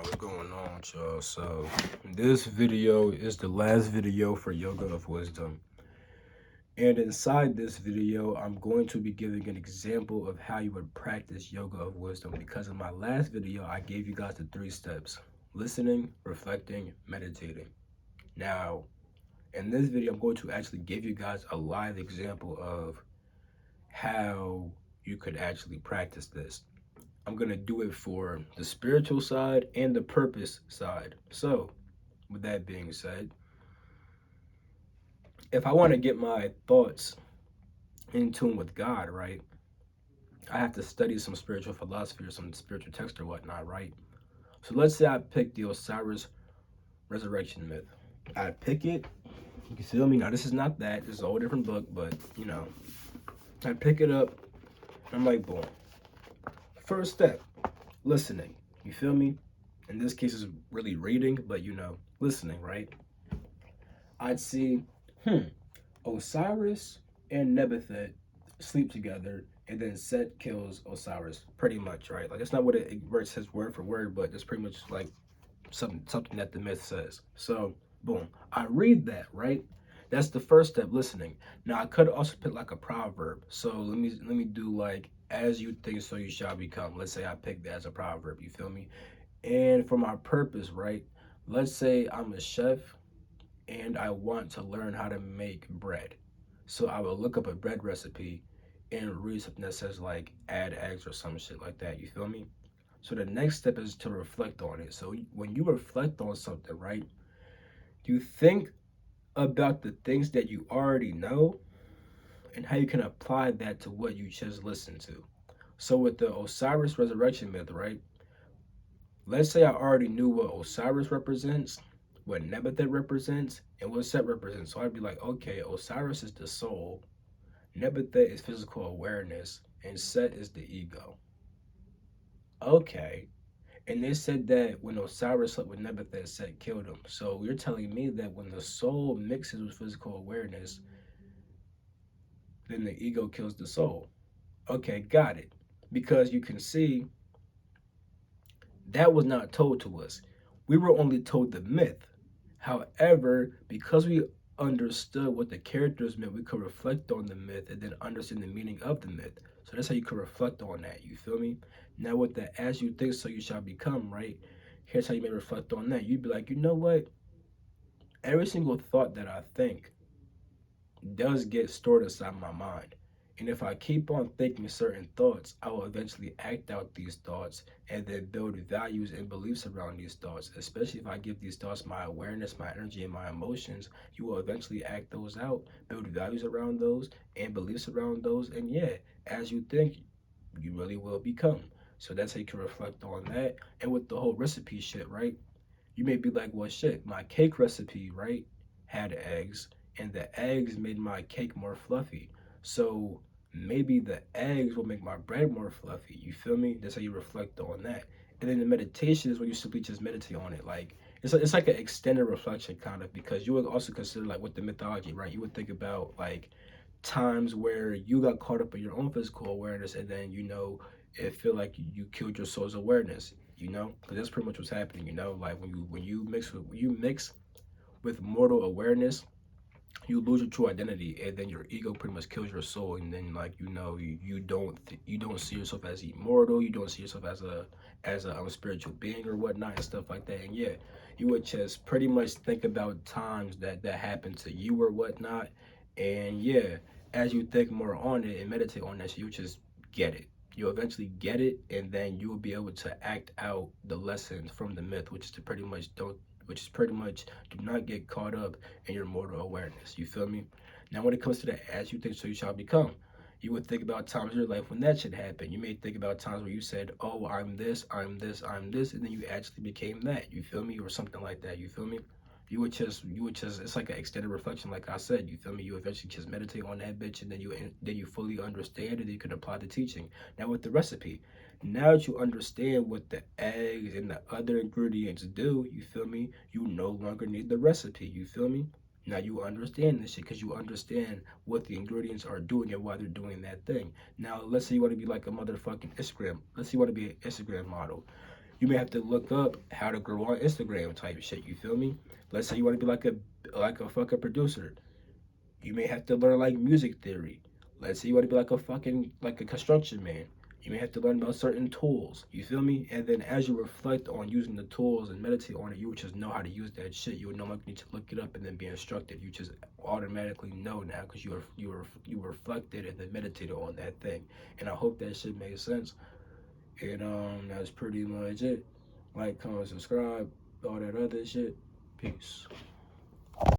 What's going on with y'all? So, this video is the last video for Yoga of Wisdom. And inside this video, I'm going to be giving an example of how you would practice Yoga of Wisdom. Because in my last video, I gave you guys the 3 steps: listening, reflecting, meditating. Now, in this video, I'm going to actually give you guys a live example of how you could actually practice this. I'm going to do it for the spiritual side and the purpose side. So, with that being said, if I want to get my thoughts in tune with God, right, I have to study some spiritual philosophy or some spiritual text or whatnot, right? So let's say I pick the Osiris resurrection myth. I pick it. You can feel me? Now, this is not that. This is a whole different book, but, I pick it up. I'm like, boom. First step, listening. You feel me? In this case, it's really reading, but, listening, right? I'd see, Osiris and Nebuchadnezzar sleep together, and then Set kills Osiris. Pretty much, right? Like, it's not what it says word for word, but it's pretty much like something that the myth says. So, boom, I read that, right? That's the first step, listening. Now, I could also put like a proverb. So let me do like, as you think, so you shall become. Let's say I pick that as a proverb. You feel me? And for my purpose, right? Let's say I'm a chef and I want to learn how to make bread. So I will look up a bread recipe and read something that says like add eggs or some shit like that. You feel me? So the next step is to reflect on it. So when you reflect on something, right, you think about the things that you already know and how you can apply that to what you just listened to. So with the Osiris resurrection myth, right, let's say I already knew what Osiris represents, what Nebuchadnezzar represents, and what Set represents. So I'd be like, okay, Osiris is the soul, Nebuchadnezzar is physical awareness, and Set is the ego. Okay. And they said that when Osiris slept with Nebuchadnezzar, Set killed him. So you're telling me that when the soul mixes with physical awareness, then the ego kills the soul. Okay, got it. Because you can see that was not told to us. We were only told the myth. However, because we understood what the characters meant, we could reflect on the myth and then understand the meaning of the myth. So that's how you could reflect on that. You feel me? Now, with the as you think, so you shall become, right? Here's how you may reflect on that. You'd be like, you know what? Every single thought that I think does get stored inside my mind. And if I keep on thinking certain thoughts, I will eventually act out these thoughts and then build values and beliefs around these thoughts. Especially if I give these thoughts my awareness, my energy, and my emotions, you will eventually act those out, build values around those and beliefs around those. And yeah, as you think, you really will become. So that's how you can reflect on that. And with the whole recipe shit, right? You may be like, well, shit, my cake recipe, right, had eggs, and the eggs made my cake more fluffy. So maybe the eggs will make my bread more fluffy. You feel me? That's how you reflect on that. And then the meditation is when you simply just meditate on it. Like, it's like an extended reflection, kind of, because you would also consider, like, with the mythology, right? You would think about, like, times where you got caught up in your own physical awareness, and then, it feel like you killed your soul's awareness, because that's pretty much what's happening, like when you mix with mortal awareness, you lose your true identity, and then your ego pretty much kills your soul, and then, like, you don't see yourself as immortal, you don't see yourself as a spiritual being or whatnot and stuff like that. And yeah, you would just pretty much think about times that happened to you or whatnot. And yeah, as you think more on it and meditate on that, you just get it. You'll eventually get it, and then you will be able to act out the lessons from the myth, which is pretty much do not get caught up in your mortal awareness. You feel me? Now, when it comes to that, as you think, so you shall become. You would think about times in your life when that should happen. You may think about times where you said, "Oh, I'm this, I'm this, I'm this," and then you actually became that. You feel me, or something like that. You feel me? You would just. It's like an extended reflection, like I said. You feel me? You eventually just meditate on that bitch, and then you fully understand, and then you can apply the teaching. Now with the recipe, now that you understand what the eggs and the other ingredients do, you feel me? You no longer need the recipe. You feel me? Now you understand this shit because you understand what the ingredients are doing and why they're doing that thing. Now let's say you want to be like a motherfucking Instagram. Let's say you want to be an Instagram model. You may have to look up how to grow on Instagram type shit. You feel me? Let's say you want to be like a fucking producer. You may have to learn like music theory. Let's say you want to be like a fucking like a construction man. You may have to learn about certain tools. You feel me? And then as you reflect on using the tools and meditate on it, you would just know how to use that shit. You would no longer need to look it up and then be instructed. You just automatically know now because you reflected and then meditated on that thing. And I hope that shit made sense. And that's pretty much it. Like, comment, subscribe, all that other shit. Peace.